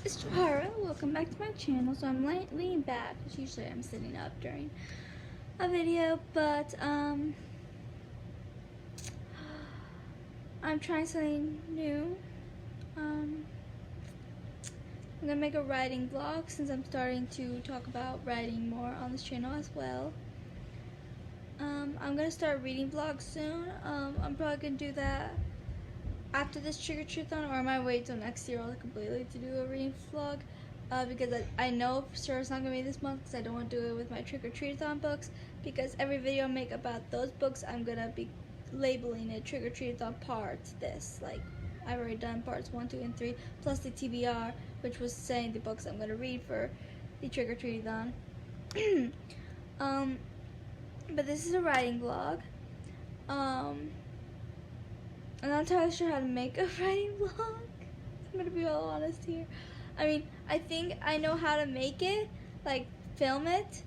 it's Johara. Welcome back to my channel. So I'm leaning back, because usually I'm sitting up during a video, but I'm trying something new. I'm gonna make a writing vlog since I'm starting to talk about writing more on this channel as well. I'm gonna start reading vlogs soon. I'm probably gonna do that after this trick-or-treat-thon, or I might wait till next year completely to do a reading vlog, because I know for sure it's not going to be this month because I don't want to do it with my trick-or-treat-thon books, because every video I make about those books I'm going to be labeling it trick-or-treat-thon part this. Like, I've already done parts 1, 2, and 3, plus the TBR, which was saying the books I'm going to read for the trick-or-treat-thon. But this is a writing vlog. I'm not entirely sure how to make a writing vlog. I'm gonna be all honest here. I mean, I think I know how to make it, like film it,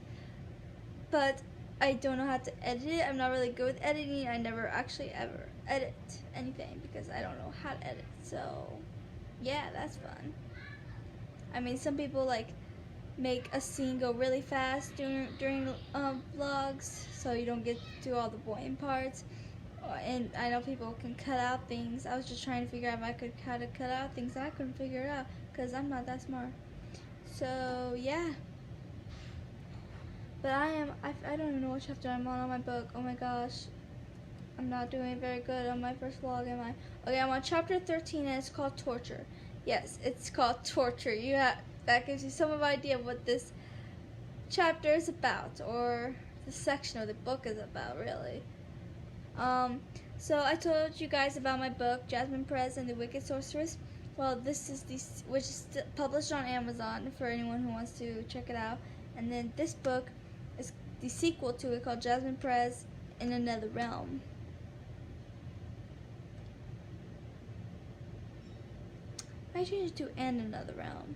but I don't know how to edit it. I'm not really good with editing. I never actually ever edit anything because I don't know how to edit. So, yeah, that's fun. I mean, some people like make a scene go really fast during vlogs, so you don't get to all the boring parts. And I know people can cut out things. I was just trying to figure out if I could how to cut out things. I couldn't figure it out because I'm not that smart. So yeah. But I don't even know what chapter I'm on my book. Oh my gosh. I'm not doing very good on my first vlog, am I? Okay, I'm on chapter 13 and it's called Torture. Yes, it's called Torture. That gives you some idea of what this chapter is about, or the section of the book is about, really. So I told you guys about my book, Jasmine Perez and the Wicked Sorceress. Well, this is which is published on Amazon for anyone who wants to check it out. And then this book is the sequel to it, called Jasmine Perez in Another Realm. I changed it to And Another Realm.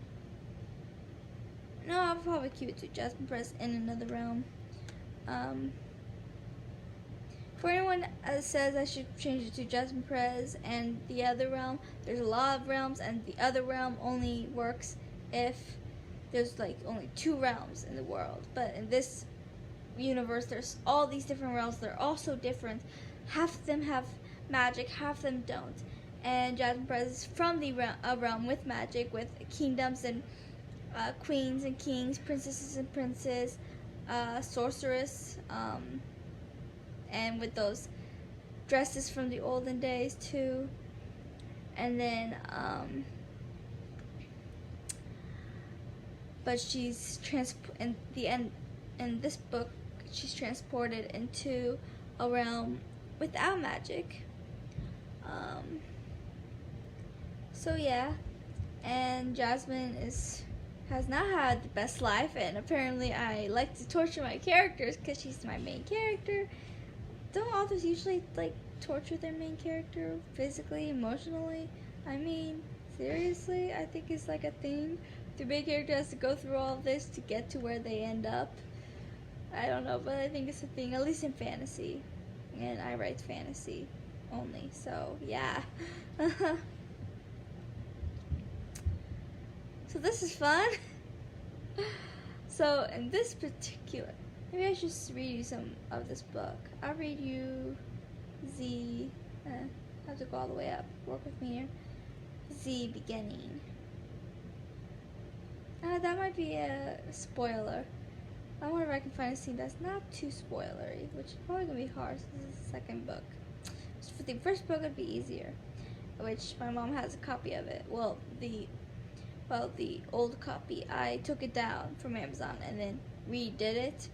No, I'll probably keep it to Jasmine Perez in Another Realm. For anyone that says I should change it to Jasmine Perez and the Other Realm, there's a lot of realms, and the Other Realm only works if there's like only 2 realms in the world. But in this universe, there's all these different realms. They're all so different. Half of them have magic, half of them don't. And Jasmine Perez is from the realm with magic, with kingdoms and queens and kings, princesses and princes, sorceress, and with those dresses from the olden days too. And then but she's in the end in this book she's transported into a realm without magic. So yeah, and Jasmine has not had the best life, and apparently I like to torture my characters because she's my main character. Don't authors usually like torture their main character physically, emotionally? I mean, seriously, I think it's like a thing. The main character has to go through all of this to get to where they end up. I don't know, but I think it's a thing, at least in fantasy. And I write fantasy only, so yeah. So this is fun. So in this particular, maybe I should read you some of this book. I'll read you Z. I have to go all the way up. Work with me here. Z beginning. That might be a spoiler. I wonder if I can find a scene that's not too spoilery, which is probably gonna be hard since this is the second book. So for the first book, it'd be easier, which my mom has a copy of it. Well, the old copy. I took it down from Amazon and then redid it.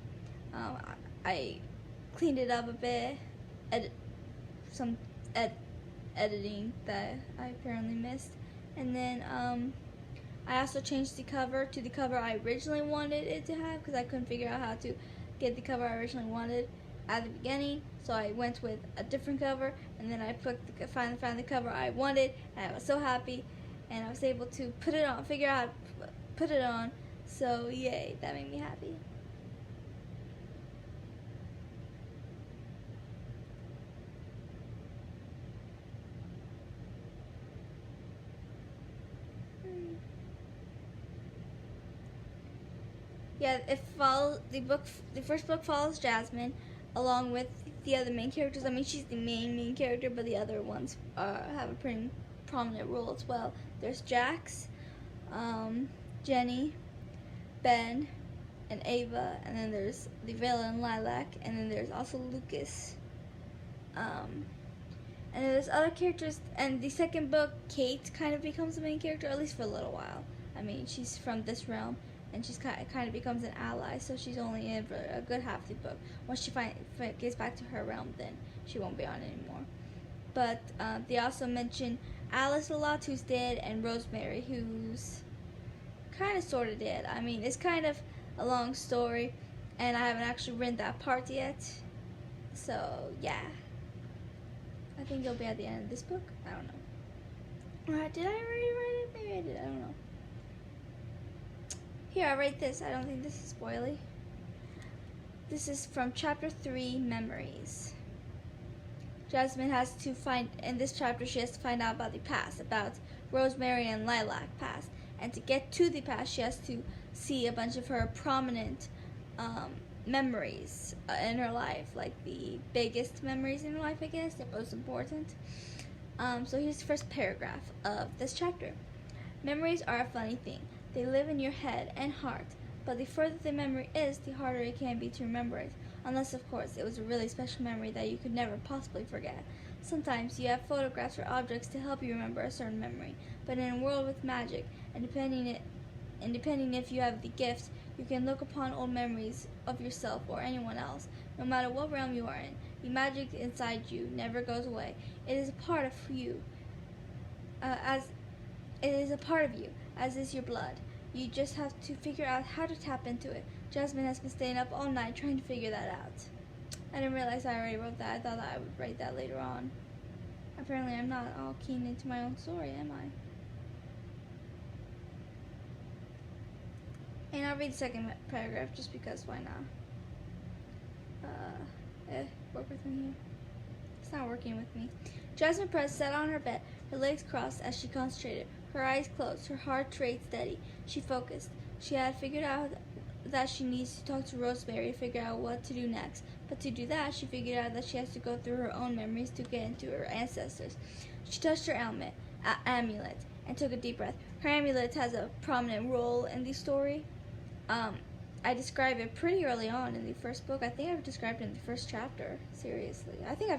I cleaned it up a bit, some editing that I apparently missed, and then I also changed the cover to the cover I originally wanted it to have, because I couldn't figure out how to get the cover I originally wanted at the beginning. So I went with a different cover, and then I finally found the cover I wanted, and I was so happy, and I was able to put it on, figure out how to put it on. So yay, that made me happy. Yeah, it follows the book. The first book follows Jasmine, along with the other main characters. I mean, she's the main character, but the other ones have a pretty prominent role as well. There's Jax, Jenny, Ben, and Ava, and then there's the villain Lilac, and then there's also Lucas. And then there's other characters, and the second book, Kate kind of becomes the main character, at least for a little while. I mean, she's from this realm, and she's kind of becomes an ally, so she's only in for a good half of the book. Once she gets back to her realm, then she won't be on anymore. But they also mention Alice a lot, who's dead, and Rosemary, who's kind of sort of dead. I mean, it's kind of a long story, and I haven't actually written that part yet. So, yeah. I think it'll be at the end of this book. I don't know. Did I already write it? Maybe I did. I don't know. Here, I write this. I don't think this is spoily. This is from Chapter 3, Memories. Jasmine has to find, in this chapter, she has to find out about the past, about Rosemary and Lilac past. And to get to the past, she has to see a bunch of her prominent memories in her life, like the biggest memories in her life, I guess, the most important. So here's the first paragraph of this chapter. Memories are a funny thing. They live in your head and heart, but the further the memory is, the harder it can be to remember it, unless, of course, it was a really special memory that you could never possibly forget. Sometimes you have photographs or objects to help you remember a certain memory, but in a world with magic, and depending if you have the gift, you can look upon old memories of yourself or anyone else, no matter what realm you are in. The magic inside you never goes away. It is a part of you, as is your blood. You just have to figure out how to tap into it. Jasmine has been staying up all night trying to figure that out. I didn't realize I already wrote that. I thought that I would write that later on. Apparently I'm not all keen into my own story, am I? And I'll read the second paragraph just because, why not? Work with me here. It's not working with me. Jasmine Press sat on her bed, her legs crossed as she concentrated, her eyes closed, her heart rate steady. She focused. She had figured out that she needs to talk to Rosemary to figure out what to do next. But to do that, she figured out that she has to go through her own memories to get into her ancestors. She touched her amulet and took a deep breath. Her amulet has a prominent role in the story. I describe it pretty early on in the first book. I think I've described it in the first chapter. Seriously, I think I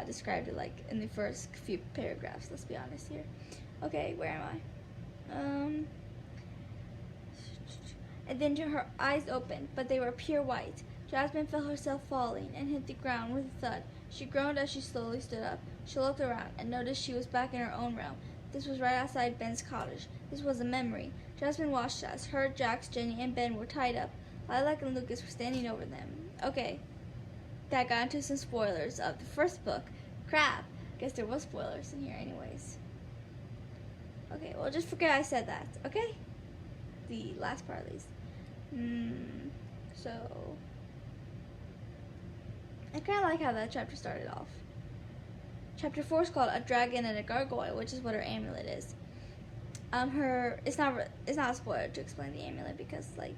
described it like in the first few paragraphs. Let's be honest here. Okay, where am I? And then her eyes opened, but they were pure white. Jasmine felt herself falling and hit the ground with a thud. She groaned as she slowly stood up. She looked around and noticed she was back in her own realm. This was right outside Ben's cottage. This was a memory. Jasmine watched as her, Jax, Jenny, and Ben were tied up. Lilac and Lucas were standing over them. Okay, that got into some spoilers of the first book. Crap. Guess there was spoilers in here anyways. Okay, well, just forget I said that, okay? The last part at least. So, I kind of like how that chapter started off. Chapter 4 is called A Dragon and a Gargoyle, which is what her amulet is. It's not a spoiler to explain the amulet because, like,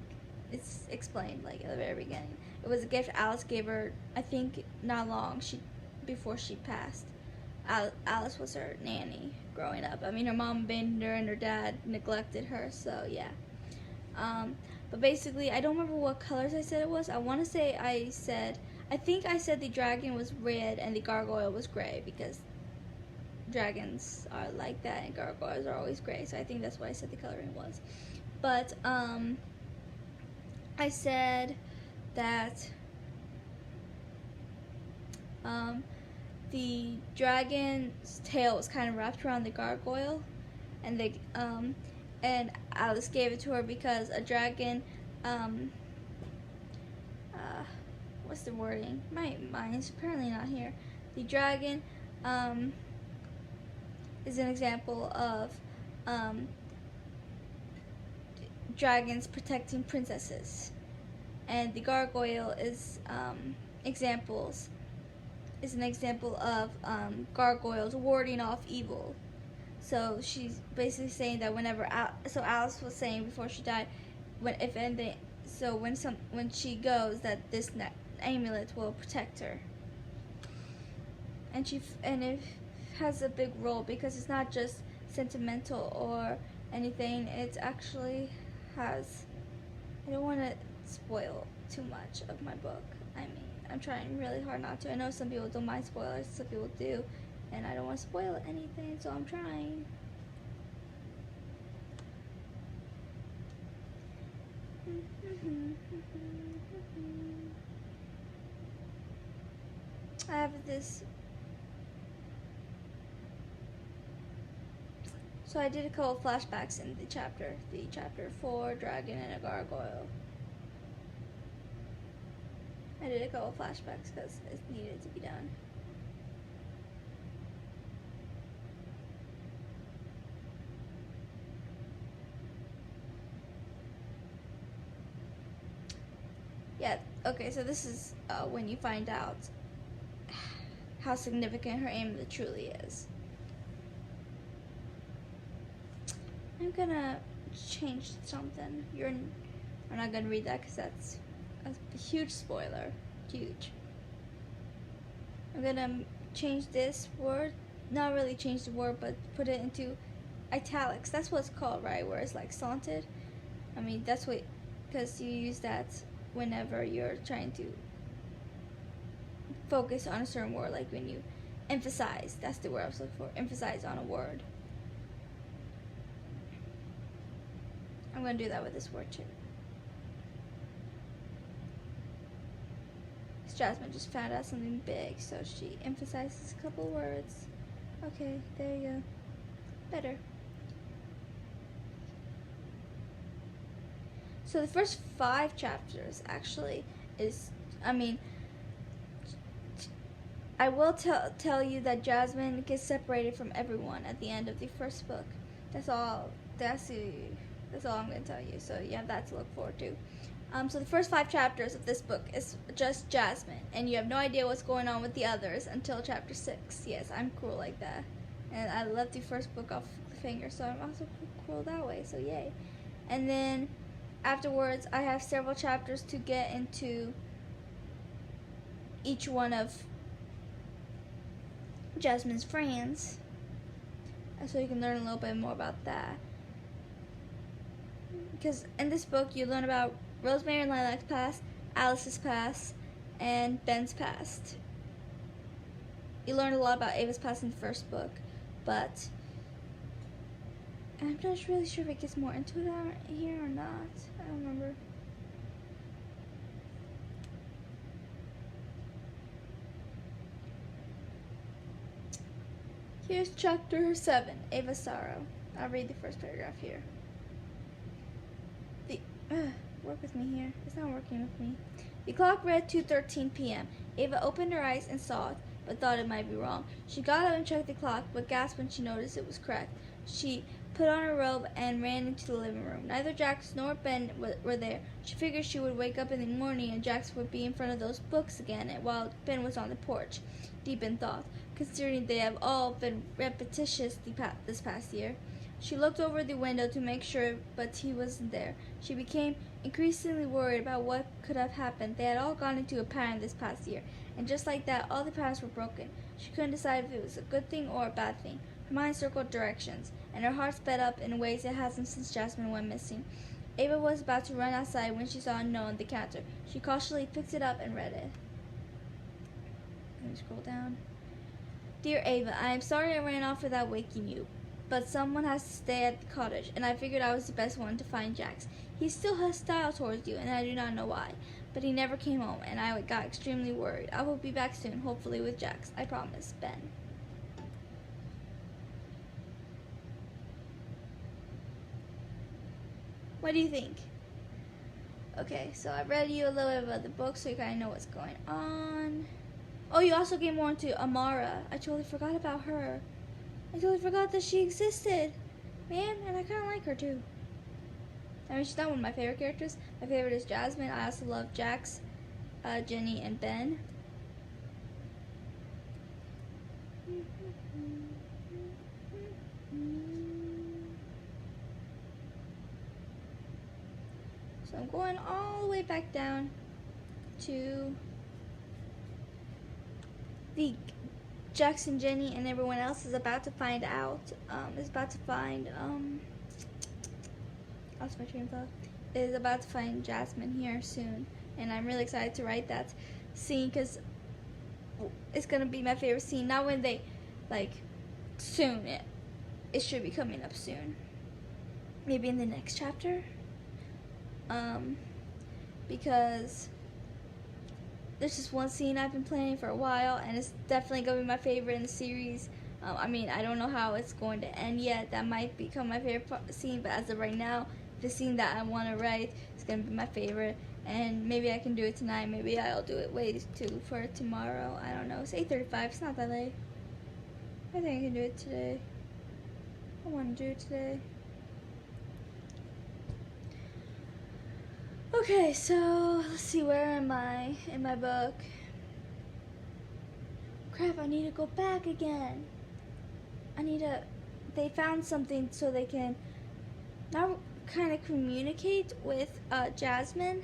it's explained, like, at the very beginning. It was a gift Alice gave her, I think, not long before she passed. Alice was her nanny growing up. I mean, her mom abandoned her and her dad neglected her, so, yeah. But basically, I don't remember what colors I said it was. I think I said the dragon was red and the gargoyle was gray because dragons are like that and gargoyles are always gray. So I think that's what I said the coloring was. But I said that the dragon's tail was kind of wrapped around the gargoyle, and and Alice gave it to her because a dragon, what's the wording? My mind's apparently not here. The dragon is an example of dragons protecting princesses, and the gargoyle is an example of gargoyles warding off evil. So she's basically saying that Alice was saying before she died, when she goes, that this amulet will protect her, and it has a big role because it's not just sentimental or anything. It actually has. I don't want to spoil too much of my book. I mean, I'm trying really hard not to. I know some people don't mind spoilers, some people do, and I don't want to spoil anything, so I'm trying. I have this. So I did a couple of flashbacks in the chapter 4, Dragon and a Gargoyle. I did a couple of flashbacks because it needed to be done. Yeah, okay, so this is when you find out how significant her amulet truly is. I'm gonna change something. I'm not gonna read that because that's a huge spoiler. Huge. I'm gonna change this word. Not really change the word, but put it into italics. That's what it's called, right? Where it's like slanted. I mean, that's what, because you use that whenever you're trying to focus on a certain word, like when you emphasize. That's the word I was looking for. Emphasize on a word. I'm going to do that with this word too. Jasmine just found out something big, so she emphasizes a couple words. Okay, there you go. Better. So the first 5 chapters actually is, I mean, I will tell you that Jasmine gets separated from everyone at the end of the first book. That's all I'm going to tell you. So you have that to look forward to. So the first 5 chapters of this book is just Jasmine, and you have no idea what's going on with the others until chapter 6. Yes, I'm cool like that. And I left the first book off cliffhanger, so I'm also cool that way, so yay. And then afterwards, I have several chapters to get into each one of Jasmine's friends, so you can learn a little bit more about that. Because in this book, you learn about Rosemary and Lilac's past, Alice's past, and Ben's past. You learn a lot about Ava's past in the first book, but I'm not really sure if it gets more into it here or not. I don't remember. Here's chapter 7, Ava's Sorrow. I'll read the first paragraph here. Work with me here. It's not working with me. The clock read 2:13 p.m. Ava opened her eyes and saw it, but thought it might be wrong. She got up and checked the clock, but gasped when she noticed it was correct. She put on her robe and ran into the living room. Neither Jax nor Ben were there. She figured she would wake up in the morning and Jax would be in front of those books again, while Ben was on the porch, deep in thought, considering they have all been repetitious this past year. She looked over the window to make sure, but he wasn't there. She became increasingly worried about what could have happened. They had all gone into a pattern this past year, and just like that, all the patterns were broken. She couldn't decide if it was a good thing or a bad thing. Her mind circled directions, and her heart sped up in ways it hasn't since Jasmine went missing. Ava was about to run outside when she saw a note on the counter. She cautiously picked it up and read it. Let me scroll down. Dear Ava, I am sorry I ran off without waking you, but someone has to stay at the cottage, and I figured I was the best one to find Jax. He's still hostile towards you, and I do not know why, but he never came home, and I got extremely worried. I will be back soon, hopefully with Jax. I promise. Ben. What do you think? Okay, so I read you a little bit about the book so you kind of know what's going on. Oh, you also get more into Amara. I totally forgot about her. I totally forgot that she existed. Man, and I kind of like her too. I mean, she's not one of my favorite characters. My favorite is Jasmine. I also love Jax, Jenny, and Ben. So I'm going all the way back down to the Jax and Jenny and everyone else is about to find out. Lost my train of thought. Is about to find Jasmine here soon, and I'm really excited to write that scene because it's gonna be my favorite scene. Not when they soon. It should be coming up soon. Maybe in the next chapter. Because there's just one scene I've been planning for a while, and it's definitely gonna be my favorite in the series. I mean, I don't know how it's going to end yet. That might become my favorite scene, but as of right now, the scene that I want to write is gonna be my favorite. And maybe I can do it tonight. Maybe I'll do it for tomorrow. I don't know. It's 8:35. It's not that late. I think I can do it today. I want to do it today. Okay, so let's see, where am I in my book? Crap, I need to go back again. They found something so they can now kind of communicate with Jasmine.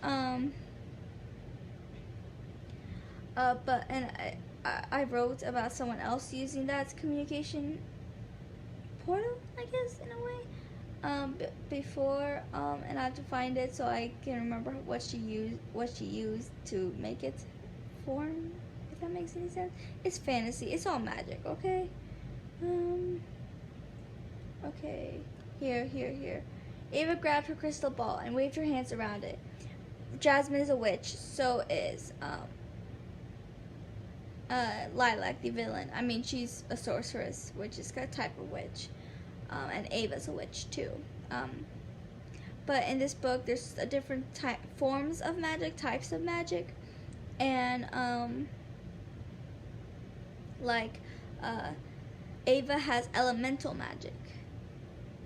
I wrote about someone else using that communication portal, I guess, in a way. Before, and I have to find it so I can remember what she used to make it form, if that makes any sense. It's fantasy. It's all magic, okay? Okay. Here. Ava grabbed her crystal ball and waved her hands around it. Jasmine is a witch, so is Lilac, the villain. I mean, she's a sorceress, which is a type of witch. And Ava's a witch too. But in this book, there's a different forms of magic, types of magic, and Ava has elemental magic,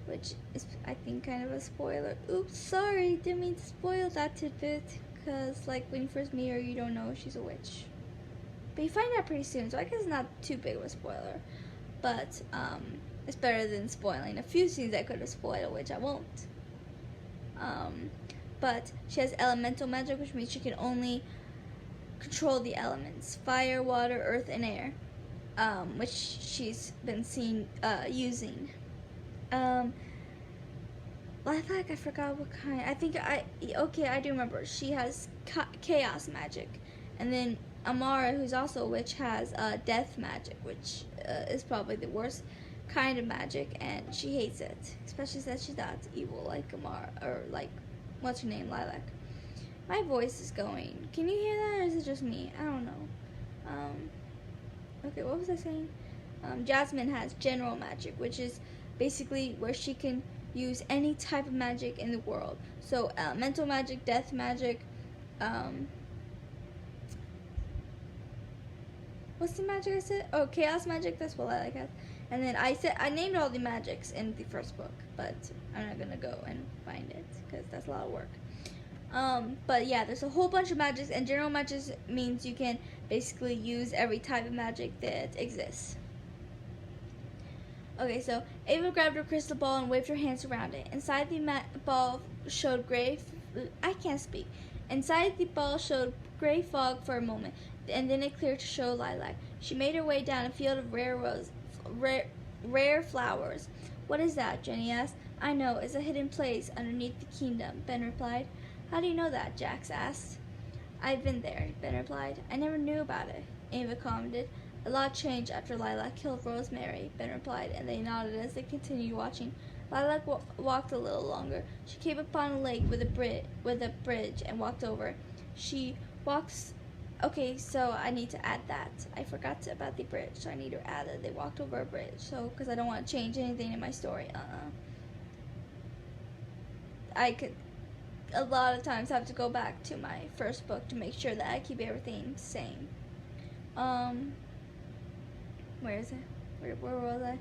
which is, I think, kind of a spoiler. Oops, sorry, didn't mean to spoil that tidbit, because when you first meet her, you don't know she's a witch. But you find out pretty soon, so I guess it's not too big of a spoiler. But it's better than spoiling a few scenes I could have spoiled, which I won't. But she has elemental magic, which means she can only control the elements: fire, water, earth, and air, which she's been seen using. Lilac, I forgot what kind. I do remember. She has chaos magic. And then Amara, who's also a witch, has death magic, which is probably the worst kind of magic, and she hates it, especially since she's not evil like Amara, or what's her name, Lilac. My voice is going. Can you hear that, or is it just me? I don't know. Okay, what was I saying? Jasmine has general magic, which is basically where she can use any type of magic in the world. So elemental magic, death magic, what's the magic I said? Oh, chaos magic, that's what Lilac has. And then I named all the magics in the first book, but I'm not gonna go and find it because that's a lot of work. But yeah, there's a whole bunch of magics, and general magic means you can basically use every type of magic that exists. Okay, so Ava grabbed her crystal ball and waved her hands around it. Inside the ball showed Inside the ball showed gray fog for a moment, and then it cleared to show Lilac. She made her way down a field of rare flowers. What is that? Jenny asked. I know, it's a hidden place underneath the kingdom, Ben replied. How do you know that? Jax asked. I've been there, Ben replied. I never knew about it, Ava commented. A lot changed after Lilac killed Rosemary, Ben replied, and they nodded as they continued watching. Lilac walked a little longer. She came upon a lake with a bridge and walked over. Okay, so I need to add that. I forgot about the bridge, so I need to add that they walked over a bridge. So, because I don't want to change anything in my story. I could a lot of times have to go back to my first book to make sure that I keep everything the same. Where is it? Where was I?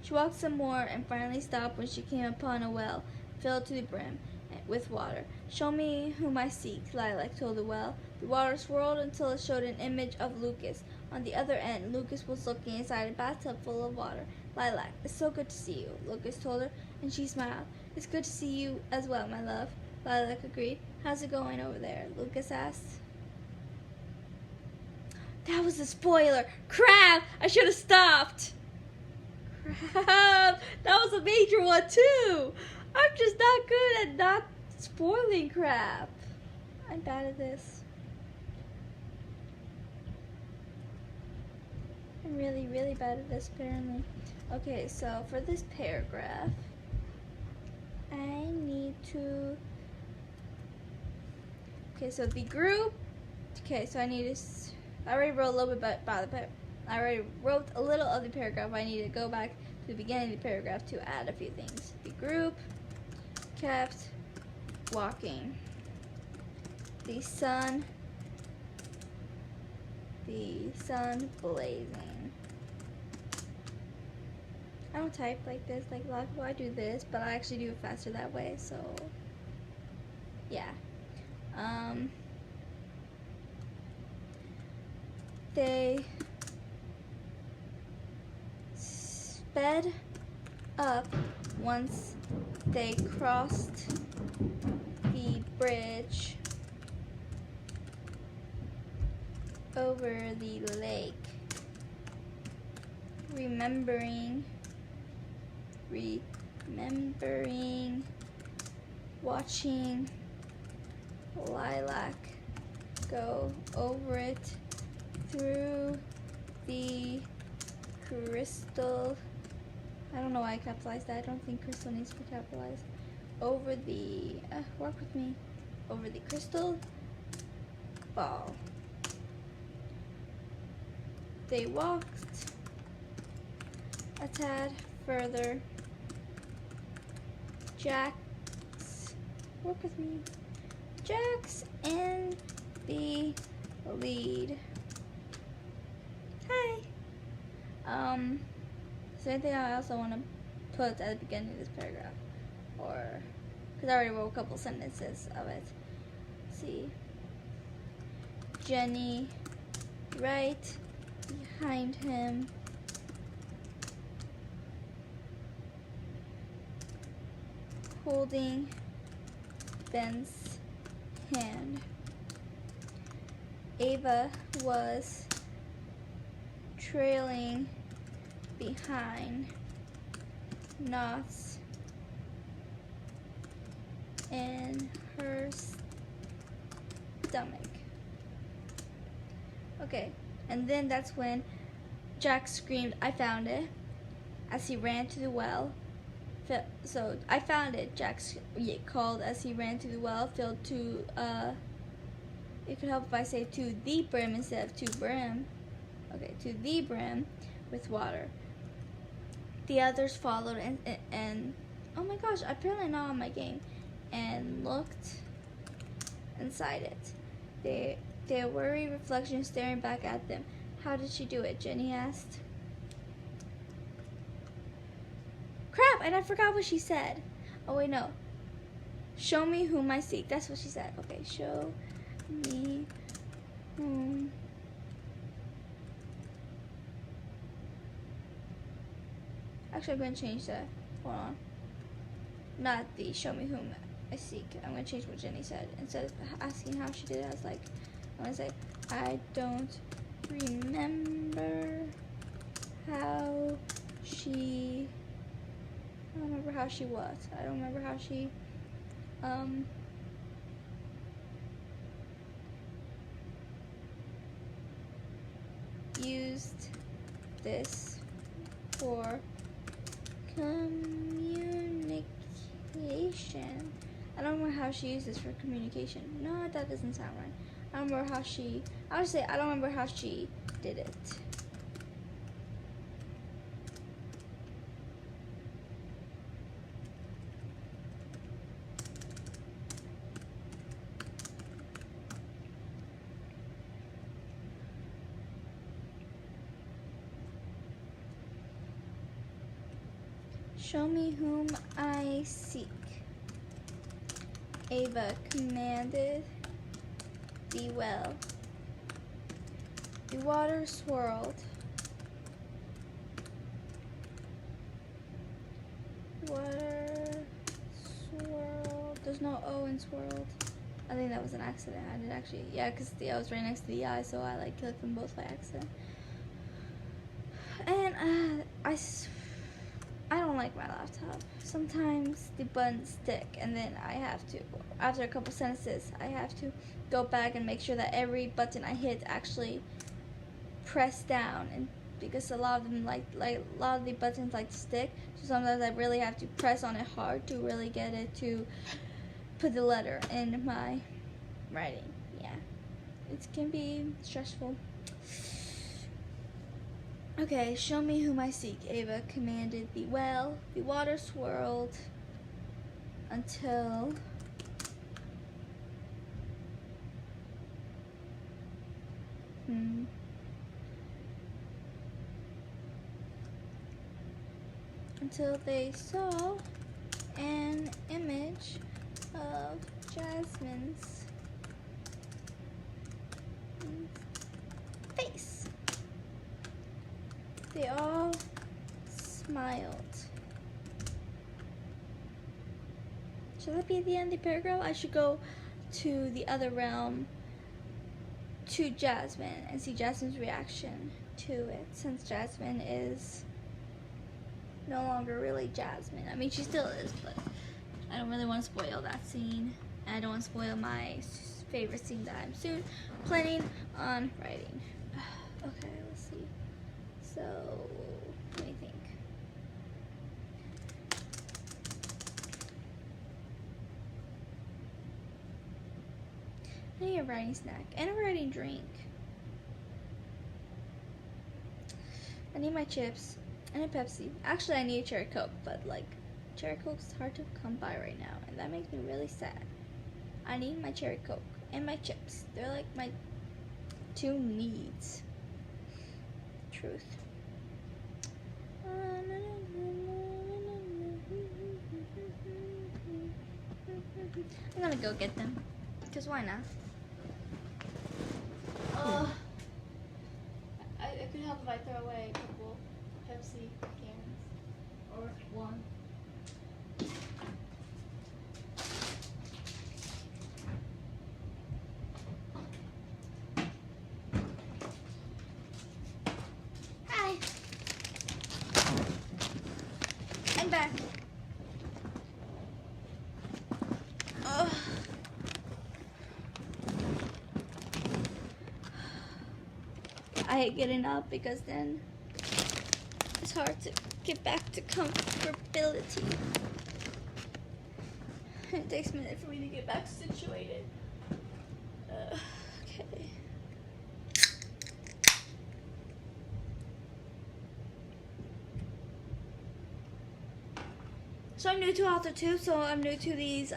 She walked some more and finally stopped when she came upon a well filled to the brim with water. Show me whom I seek, Lilac told the well. The water swirled until it showed an image of Lucas. On the other end, Lucas was looking inside a bathtub full of water. Lilac, it's so good to see you, Lucas told her, and she smiled. It's good to see you as well, my love. Lilac agreed. How's it going over there? Lucas asked. That was a spoiler. Crap! I should have stopped. Crap! That was a major one too. I'm just not good at not spoiling crap. I'm bad at this. I'm really, really bad at this apparently. Okay, so for this paragraph, I need to... Okay, so the group... Okay, so I need to... I already wrote a little bit about the... I already wrote a little of the paragraph. I need to go back to the beginning of the paragraph to add a few things. The group kept walking. The sun blazing. I don't type like this, like a lot of people. I do this, but I actually do it faster that way, so yeah. They sped up once they crossed the bridge over the lake, remembering watching Lilac go over it through the crystal. I don't know why I capitalized that. I don't think crystal needs to be capitalized. Over the, work with me. Over the crystal ball. They walked a tad further. Jax, work with me. Jax in the lead. Hi. Is there anything I also want to put at the beginning of this paragraph? Or, because I already wrote a couple sentences of it. Let's see. Jenny right behind him. Holding Ben's hand. Ava was trailing behind, knots in her stomach. Okay, and then that's when Jack screamed, "I found it," as he ran to the well. So, I found it, Jack called as he ran to the well, filled to, it could help if I say to the brim instead of to brim. Okay, to the brim with water. The others followed and oh my gosh, apparently not on my game, and looked inside it. Their worried reflection staring back at them. How did she do it? Jenny asked. Crap, and I forgot what she said. Oh wait, no. Show me whom I seek. That's what she said. Okay, show me whom. Actually, I'm going to change that. Hold on. Not the show me whom I seek. I'm going to change what Jenny said. Instead of asking how she did it, I was like, I'm going to say, I don't remember how she... I don't remember how she was. I don't remember how she... used this for communication. I don't remember how she used this for communication. No, that doesn't sound right. I don't remember how she... I would say I don't remember how she did it. Show me whom I seek. Ava commanded the well. The water swirled. The there's no O in swirled. I think that was an accident. I did actually, yeah, because the O was right next to the I, so I like clicked them both by accident. And I don't like my laptop. Sometimes the buttons stick, and then I have to, after a couple sentences, I have to go back and make sure that every button I hit actually press down, and because a lot of them like a lot of the buttons like to stick, so sometimes I really have to press on it hard to really get it to put the letter in my writing. Yeah, it can be stressful. Okay, show me whom I seek. Ava commanded the well. The water swirled until until they saw an image of Jasmine's face. They all smiled. Should that be the end of the paragraph? I should go to the other realm to Jasmine and see Jasmine's reaction to it, since Jasmine is no longer really Jasmine. I mean, she still is, but I don't really want to spoil that scene. And I don't want to spoil my favorite scene that I'm soon planning on writing. Okay, let's see. So, let me think. I need a writing snack and a writing drink. I need my chips and a Pepsi. Actually, I need a Cherry Coke, but like, Cherry Coke's hard to come by right now, and that makes me really sad. I need my Cherry Coke and my chips. They're like my two needs. Truth. I'm gonna go get them, because why not? I could help if I throw away a couple Pepsi cans, or one. Hi. I'm back. I hate getting up because then it's hard to get back to comfortability. It takes a minute for me to get back situated. Okay. So I'm new to Author Tube, so I'm new to these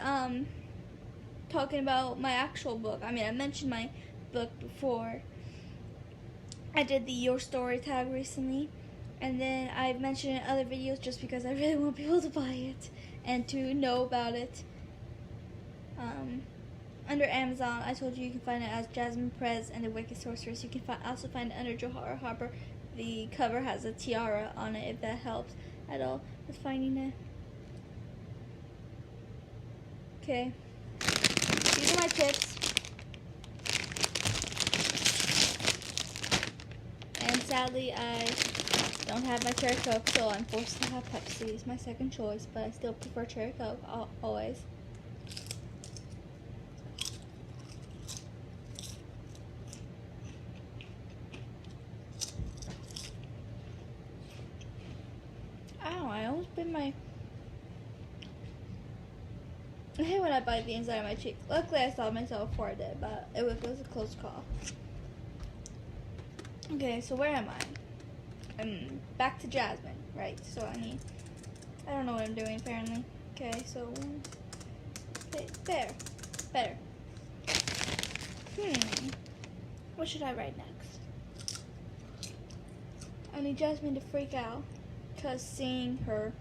talking about my actual book. I mean, I mentioned my book before. I did the Your Story tag recently, and then I've mentioned it in other videos just because I really want people to buy it and to know about it. Under Amazon, I told you can find it as Jasmine Perez and the Wicked Sorceress. You can also find it under Johara Harper. The cover has a tiara on it, if that helps at all with finding it. Okay, these are my tips. And sadly, I don't have my Cherry Coke, so I'm forced to have Pepsi. It's my second choice, but I still prefer Cherry Coke always. Ow, I almost bit my... I hate when I bite the inside of my cheek. Luckily, I stopped myself before I did, but it was a close call. Okay, so where am I? Back to Jasmine, right? So I don't know what I'm doing apparently. Okay, so there, better. What should I write next? I need Jasmine to freak out, because seeing her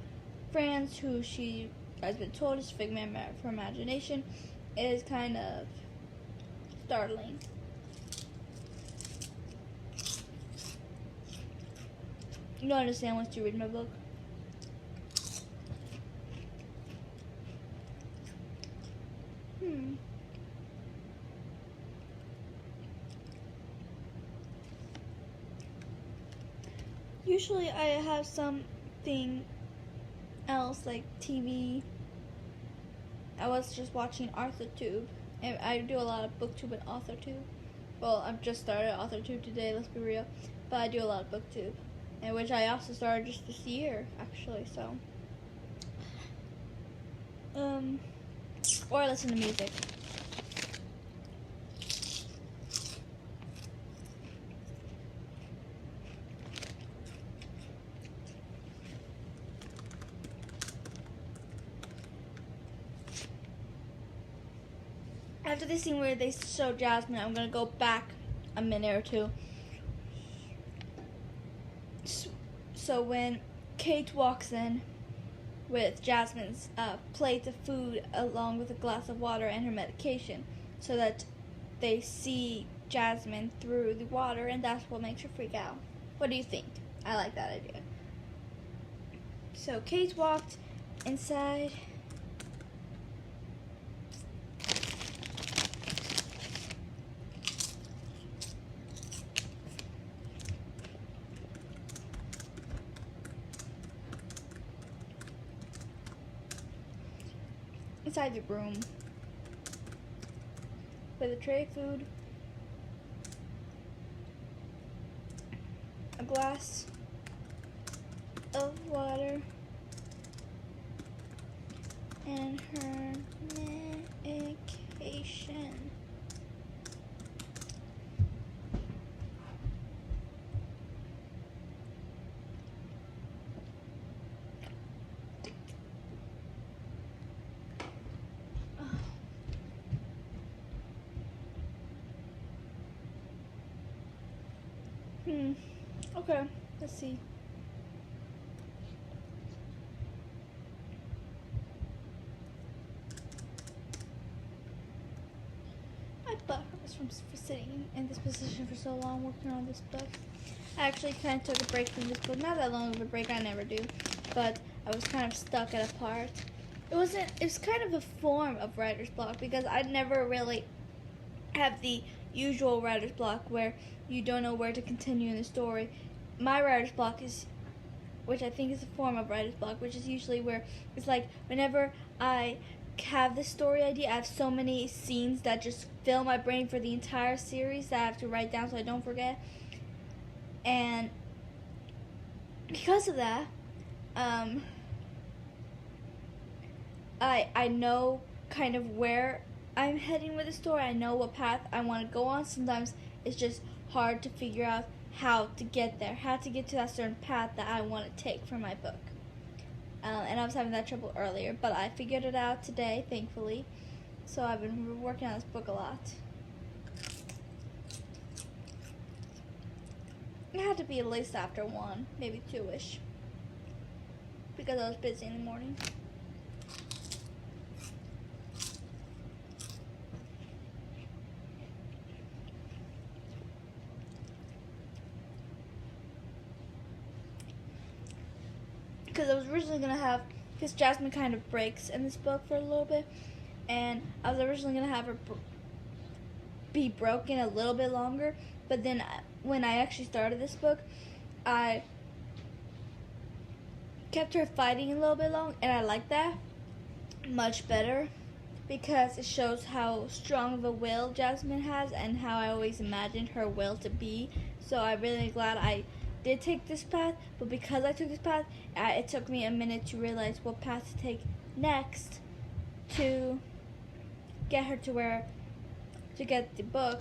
friends, who she has been told is a figment of her imagination, is kind of startling. You don't understand once you read my book. usually I have something else like TV. I was just watching ArthurTube, and I do a lot of BookTube and AuthorTube. Well, I've just started AuthorTube today, let's be real, but I do a lot of BookTube, and which I also started just this year, actually, so. Or listen to music. After the scene where they show Jasmine, I'm gonna go back a minute or two. So when Kate walks in with Jasmine's plate of food along with a glass of water and her medication, so that they see Jasmine through the water, and that's what makes her freak out. What do you think? I like that idea. So Kate walked inside. Inside the room with a tray of food, a glass of water, and her medication. Okay, let's see. My butt hurts from sitting in this position for so long working on this book. I actually kind of took a break from this book. Not that long of a break, I never do. But I was kind of stuck at a part. It was kind of a form of writer's block because I never really have the usual writer's block where you don't know where to continue in the story. My writer's block is, which I think is a form of writer's block, which is usually where it's like whenever I have this story idea, I have so many scenes that just fill my brain for the entire series that I have to write down so I don't forget. And because of that, I know kind of where I'm heading with the story. I know what path I want to go on. Sometimes it's just hard to figure out how to get there, how to get to that certain path that I want to take for my book. And I was having that trouble earlier, but I figured it out today, thankfully. So I've been working on this book a lot. It had to be at least after 1, maybe 2-ish, because I was busy in the morning. Because I was originally going to have, because Jasmine kind of breaks in this book for a little bit, and I was originally going to have her be broken a little bit longer, but then when I actually started this book, I kept her fighting a little bit long, and I like that much better because it shows how strong of a will Jasmine has and how I always imagined her will to be. So I'm really glad I did take this path, but because I took this path, it took me a minute to realize what path to take next to get her to get the book,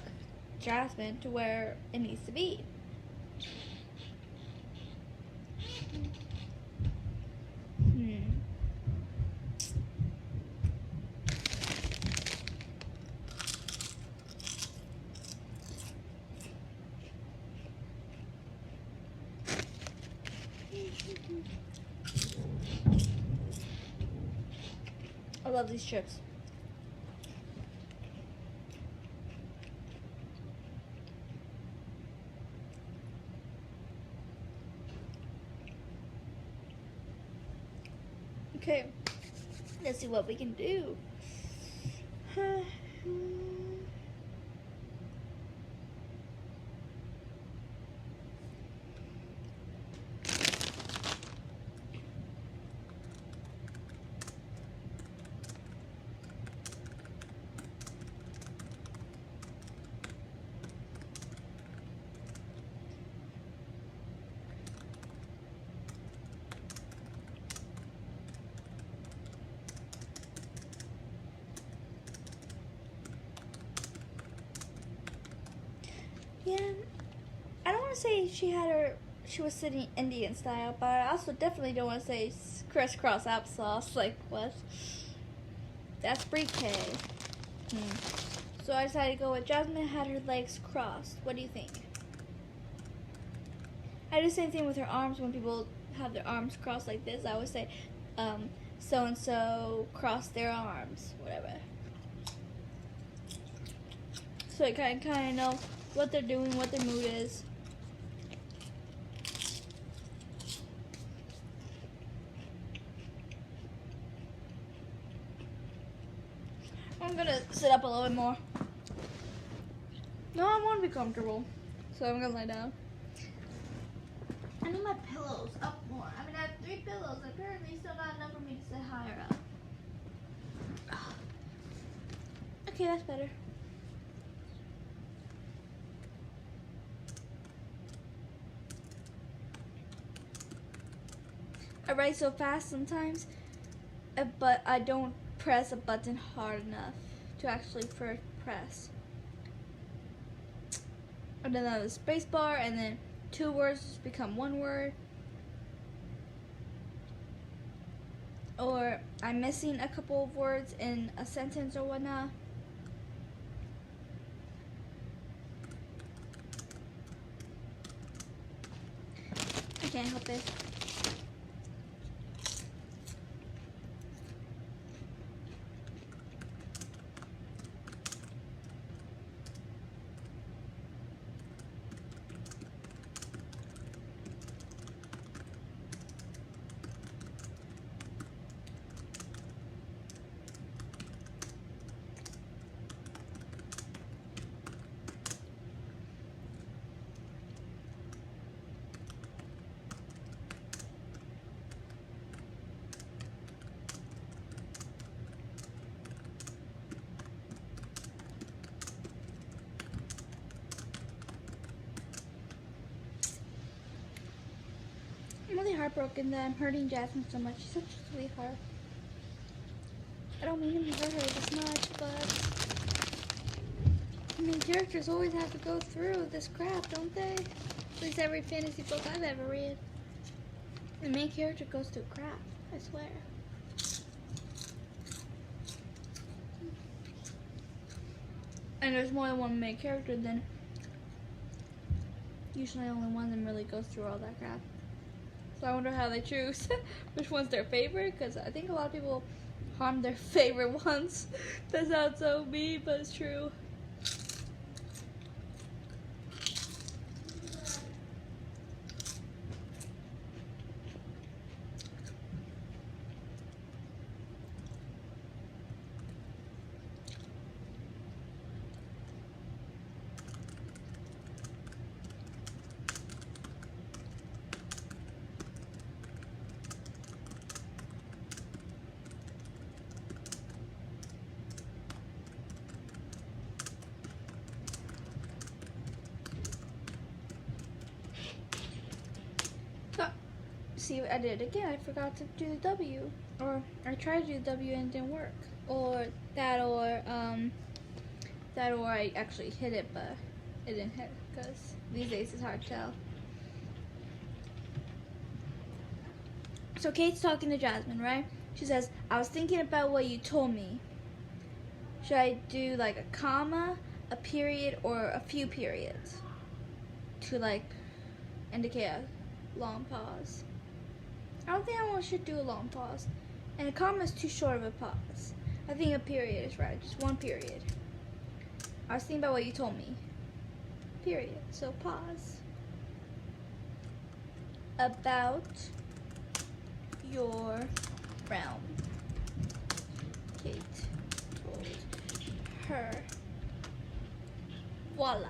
Jasmine, to where it needs to be. I love these chips. Okay, let's see what we can do. Yeah, I don't want to say she was sitting Indian style, but I also definitely don't want to say crisscross applesauce. Like, what? That's pre-K. So I decided to go with Jasmine had her legs crossed. What do you think? I do the same thing with her arms. When people have their arms crossed like this, I always say, so-and-so crossed their arms, whatever. So I kind of know what they're doing, what their mood is. I'm gonna sit up a little bit more. No, I want to be comfortable, so I'm gonna lie down. I need my pillows up more. I mean, I have 3 pillows. Apparently, still not enough for me to sit higher up. Okay, that's better. I write so fast sometimes, but I don't press a button hard enough to actually press. And then I have a space bar, and then 2 words become 1 word. Or I'm missing a couple of words in a sentence or whatnot. I can't help it. I'm really heartbroken that I'm hurting Jasmine so much. She's such a sweetheart. I don't mean to hurt her this much, but I mean, characters always have to go through this crap, don't they? At least every fantasy book I've ever read. The main character goes through crap, I swear. And there's more than one main character, then usually only one of them really goes through all that crap. So I wonder how they choose which one's their favorite, because I think a lot of people harm their favorite ones. That sounds so mean, but it's true. See, I did it again. I forgot to do the W, or I tried to do the W and it didn't work, or I actually hit it, but it didn't hit because these days it's hard to tell. So Kate's talking to Jasmine, right? She says, "I was thinking about what you told me. Should I do like a comma, a period, or a few periods to like indicate a long pause?" I don't think I should do a long pause. And a comma is too short of a pause. I think a period is right. Just one period. I was thinking about what you told me. Period. So pause. About your realm. Kate told her. Voila.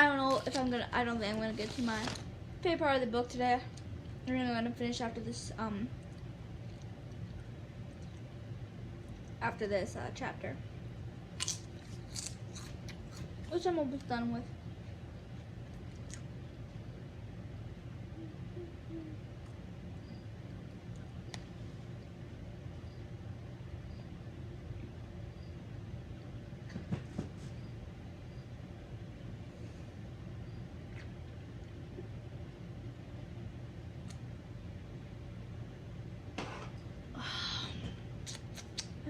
I don't know if I'm gonna, I don't think I'm gonna get to my favorite part of the book today. I'm gonna finish after this, chapter. Which I'm almost done with.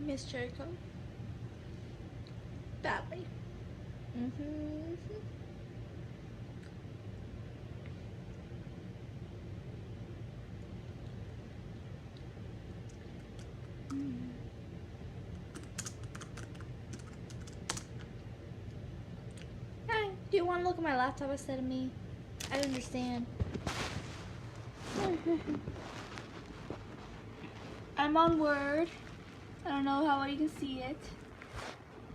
miss Jericho badly. Hi, do you want to look at my laptop instead of me? I understand. I'm on Word. I don't know how well you can see it.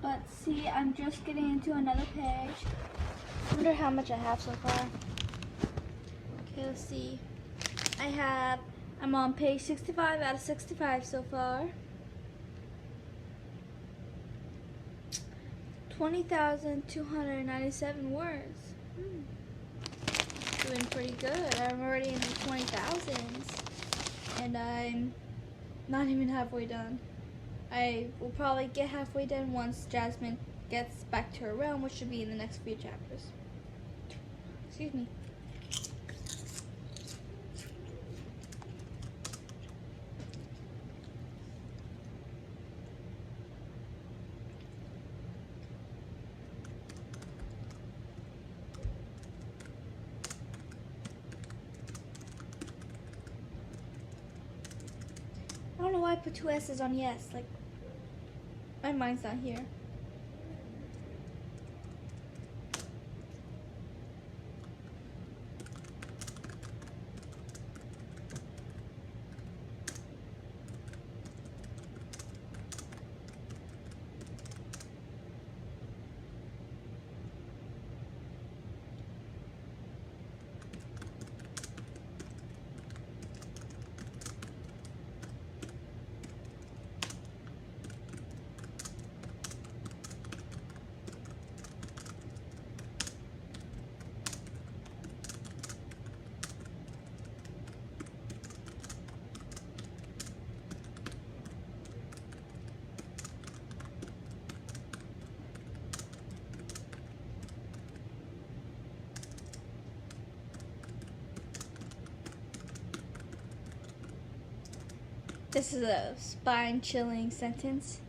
But see, I'm just getting into another page. I wonder how much I have so far. Okay, let's see. I'm on page 65 out of 65 so far. 20,297 words. Doing pretty good. I'm already in the 20,000s. And I'm not even halfway done. I will probably get halfway done once Jasmine gets back to her realm, which should be in the next few chapters. Excuse me. I don't know why I put 2 S's on yes. Like, my mind's not here. This is a spine-chilling sentence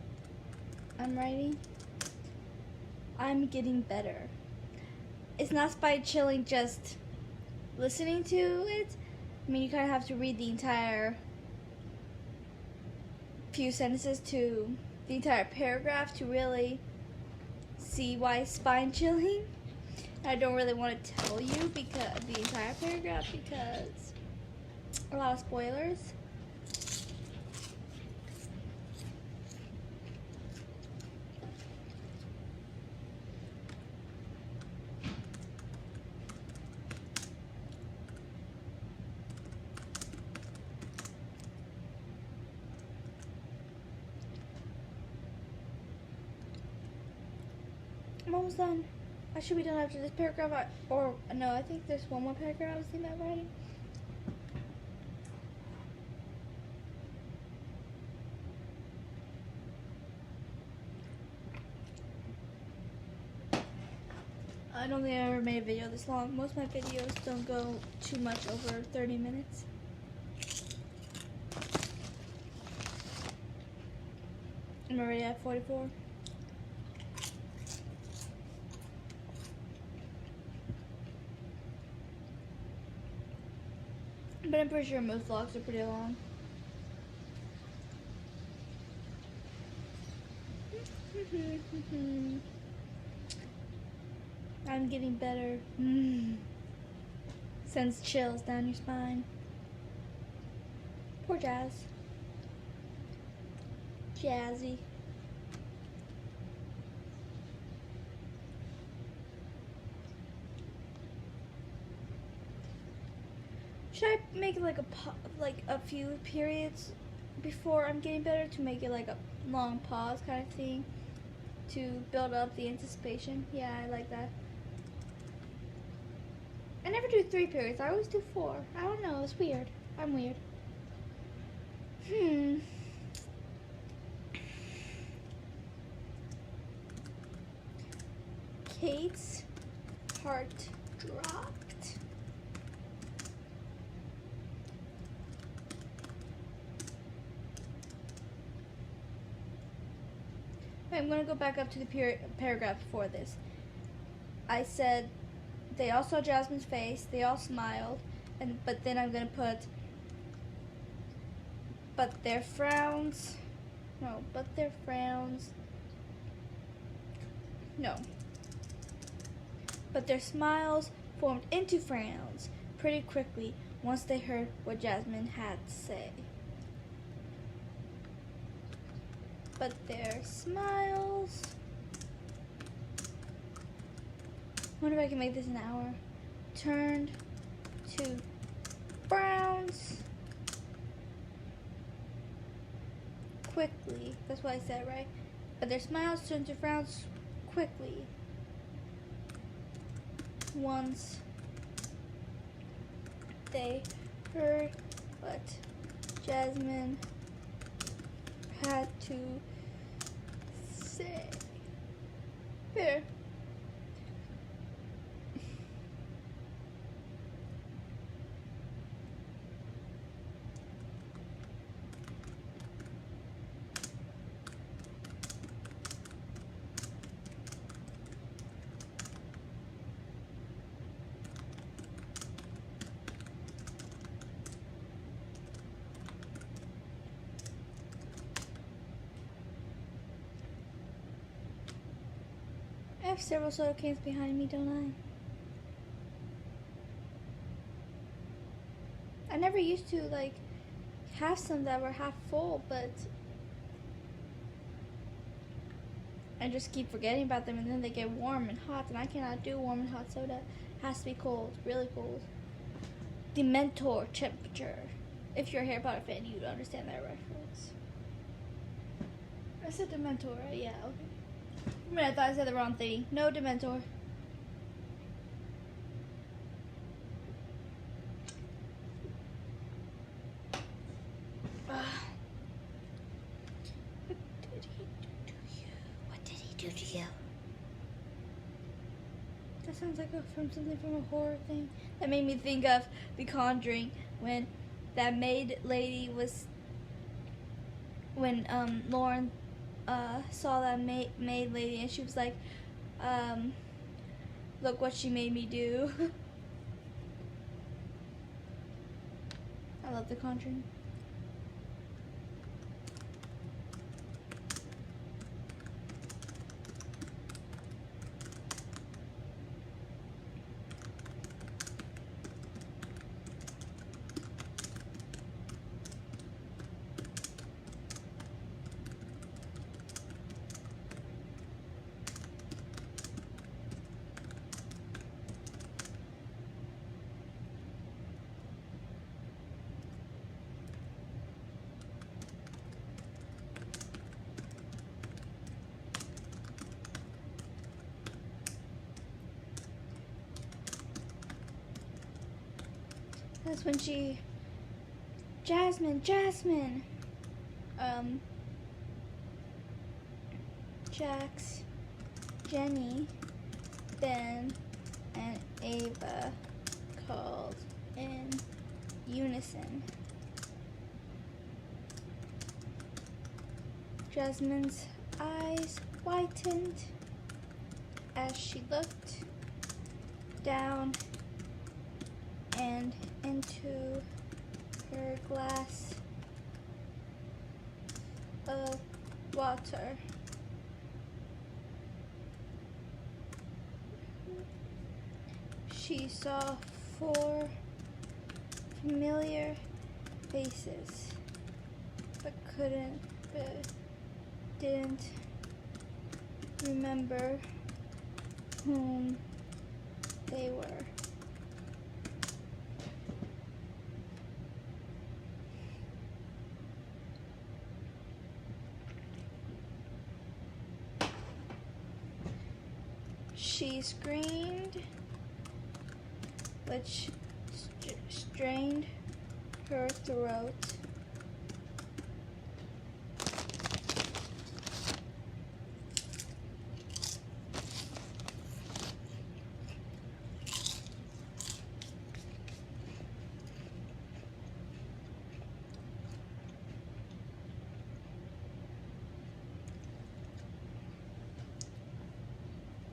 I'm writing. I'm getting better. It's not spine-chilling just listening to it. I mean, you kind of have to read the entire few sentences to the entire paragraph to really see why it's spine-chilling. I don't really want to tell you because the entire paragraph because a lot of spoilers. I'm almost done. I should be done after this paragraph, or no, I think there's one more paragraph I was thinking about writing. I don't think I ever made a video this long. Most of my videos don't go too much over 30 minutes. I'm already at 44. But I'm pretty sure most vlogs are pretty long. I'm getting better. Sends chills down your spine. Poor Jazz. Jazzy. Should I make like a few periods before I'm getting better to make it like a long pause kind of thing to build up the anticipation? Yeah, I like that. I never do 3 periods. I always do 4. I don't know. It's weird. I'm weird. Kate's heart dropped. Okay, I'm gonna go back up to the paragraph before this. I said they all saw Jasmine's face, they all smiled, but then I'm gonna put but their frowns no, but their smiles formed into frowns pretty quickly once they heard what Jasmine had to say. But their smiles... I wonder if I can make this an hour. Turned to frowns quickly. That's what I said, right? But their smiles turned to frowns quickly once they heard what Jasmine had to say. There. I have several soda cans behind me, don't I? I never used to have some that were half full, but I just keep forgetting about them, and then they get warm and hot, and I cannot do warm and hot soda. It has to be cold, really cold. Dementor temperature. If you're a Harry Potter fan, you'd understand that reference. I said Dementor, right? Yeah, okay. I thought I said the wrong thing. No Dementor. What did he do to you? That sounds like something from a horror thing. That made me think of The Conjuring, when that maid lady was... When Lauren saw that maid lady, and she was like, look what she made me do. I love The Conjuring. That's when she... Jasmine! Jax, Jenny, Ben, and Ava called in unison. Jasmine's eyes whitened as she looked down and into her glass of water. She saw 4 familiar faces, but didn't remember whom they were. She screamed, which strained her throat.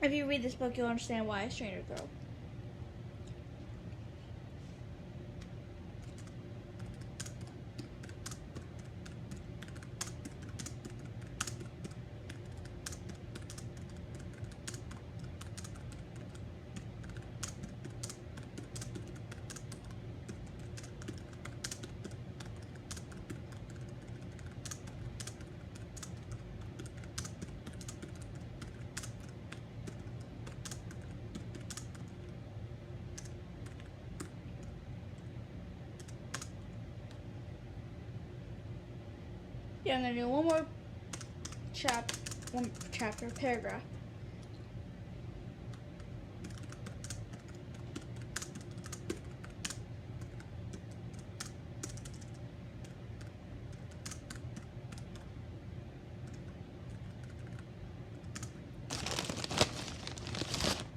If you read this book, you'll understand why I strained her throat. Yeah, I'm gonna do one more chapter, paragraph.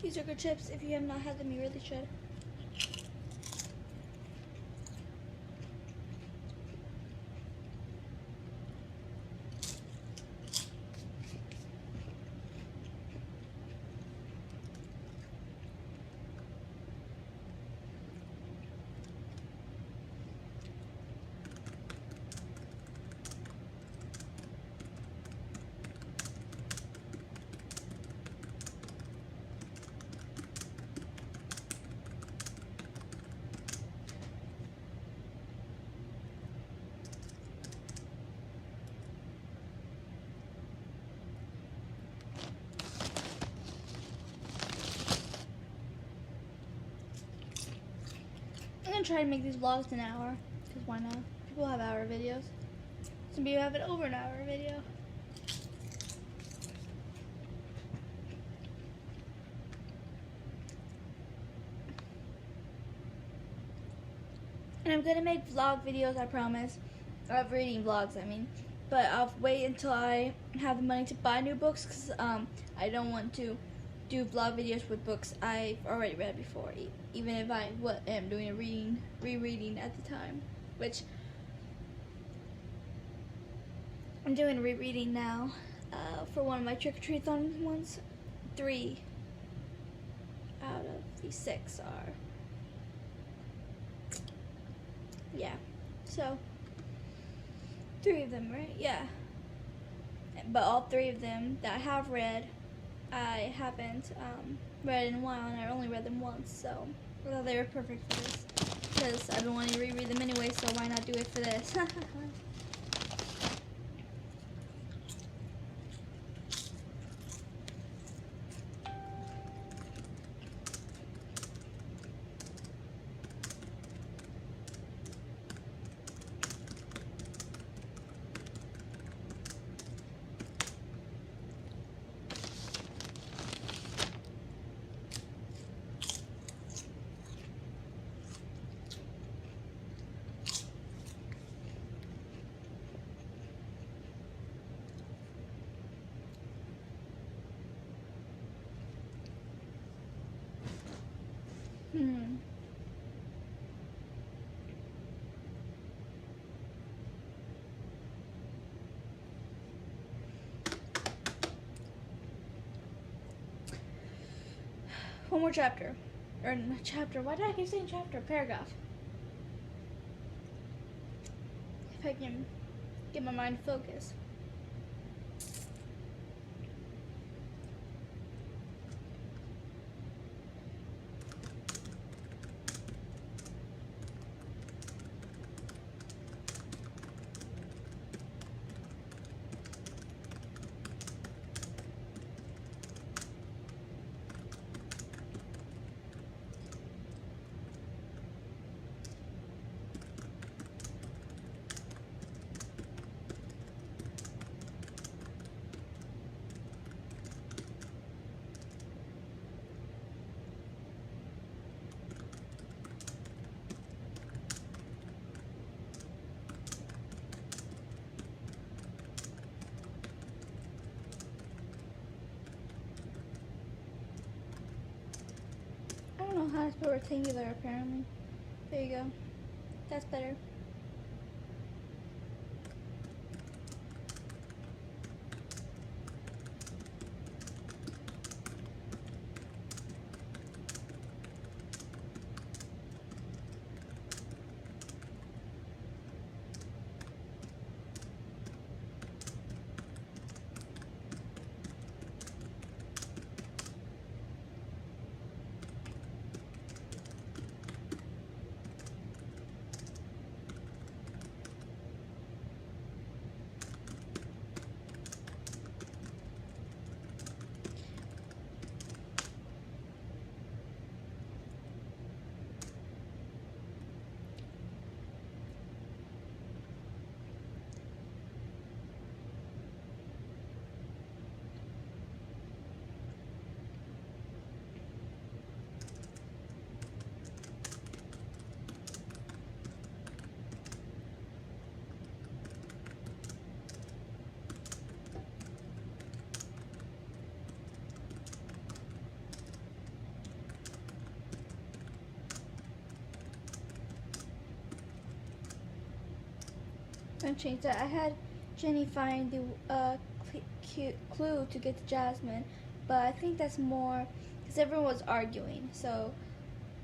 These are good chips. If you have not had them, you really should. I'm gonna try to make these vlogs an hour, because why not? People have hour videos. Some people have an over an hour video. And I'm gonna make vlog videos, I promise. Of reading vlogs, I mean. But I'll wait until I have the money to buy new books, because I don't want to do vlog videos with books I've already read before, even if I am doing a rereading at the time, which I'm doing a rereading now for one of my trick-or-treat-thon ones. 3 out of the 6 are, yeah, so 3 of them, right? Yeah, but all 3 of them that I have read, I haven't read in a while, and I only read them once, so I thought they were perfect for this, because I've been wanting to reread them anyway, so why not do it for this? One more chapter. Or not chapter. Why did I keep saying chapter? Paragraph. If I can get my mind focused. I don't know how to spell rectangular, apparently. There you go. That's better. I'm gonna change that. I had Jenny find the clue to get to Jasmine, but I think that's more because everyone was arguing. So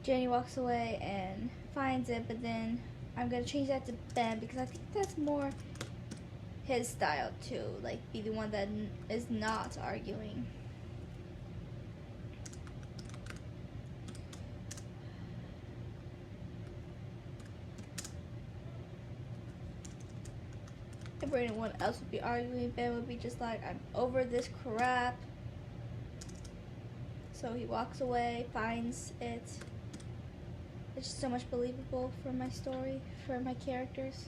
Jenny walks away and finds it, but then I'm gonna change that to Ben because I think that's more his style too. Like, be the one that is not arguing. If anyone else would be arguing, Ben would be just like, I'm over this crap. So he walks away, finds it. It's just so much believable for my story, for my characters.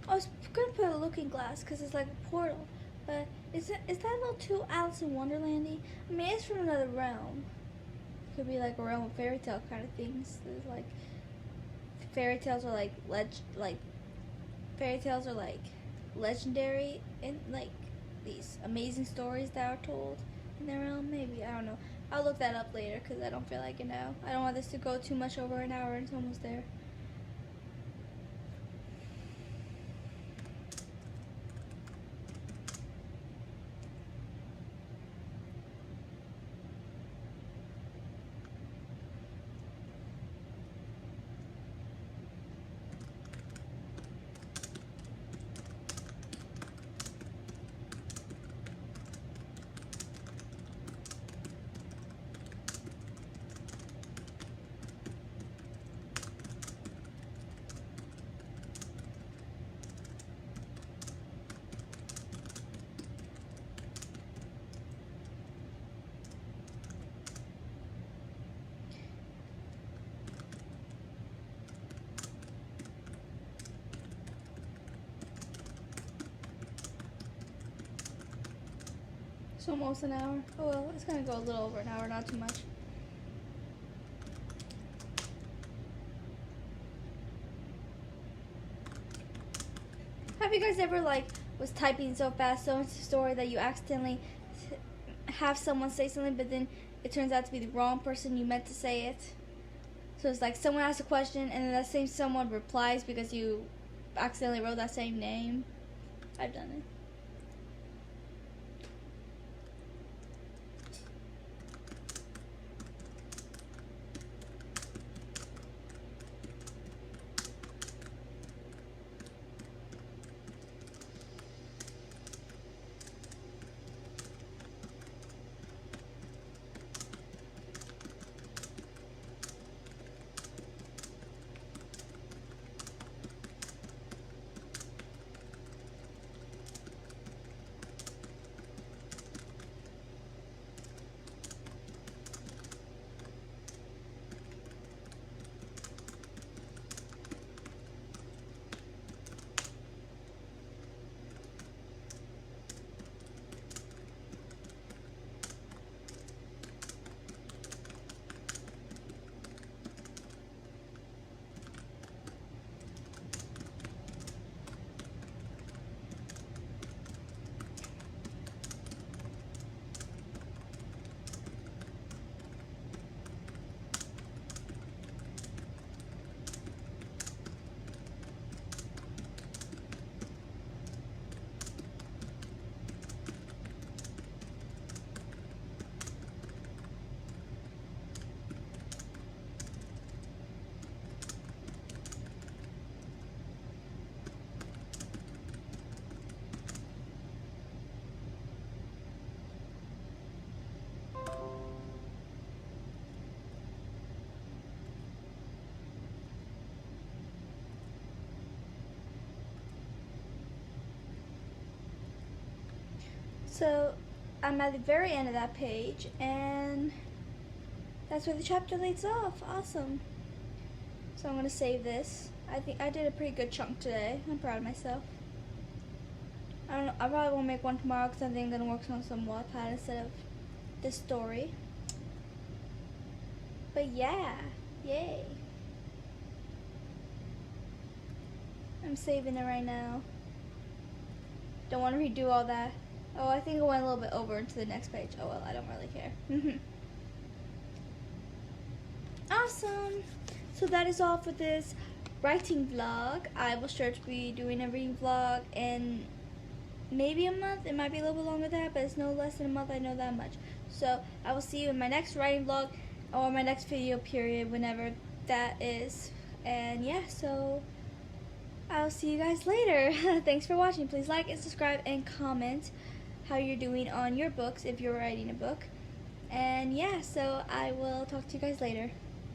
I was gonna put a looking glass because it's like a portal, but is that a little too Alice in Wonderlandy? I mean, it's from another realm. It could be like a realm of fairy tale kind of things. There's like fairy tales are like fairy tales are like legendary and like these amazing stories that are told in their realm. Maybe, I don't know. I'll look that up later because I don't feel like it now. I don't want this to go too much over an hour. It's almost there. It's almost an hour. Oh well, it's gonna go a little over an hour, not too much. Have you guys ever like was typing so fast so into the story that you accidentally have someone say something, but then it turns out to be the wrong person you meant to say it? So it's like someone asks a question and then that same someone replies because you accidentally wrote that same name. I've done it. So I'm at the very end of that page, and that's where the chapter leads off. Awesome. So I'm going to save this. I think I did a pretty good chunk today. I'm proud of myself. I don't know, I probably won't make one tomorrow because I think I'm going to work on some Wattpad instead of this story. But yeah, yay. I'm saving it right now. Don't want to redo all that. Oh, I think it went a little bit over into the next page. Oh well, I don't really care. Awesome. So that is all for this writing vlog. I will sure to be doing a reading vlog in maybe a month. It might be a little bit longer than that, but it's no less than a month, I know that much. So I will see you in my next writing vlog or my next video period, whenever that is. And yeah, so I'll see you guys later. Thanks for watching. Please like and subscribe and comment how you're doing on your books if you're writing a book. And yeah, so I will talk to you guys later.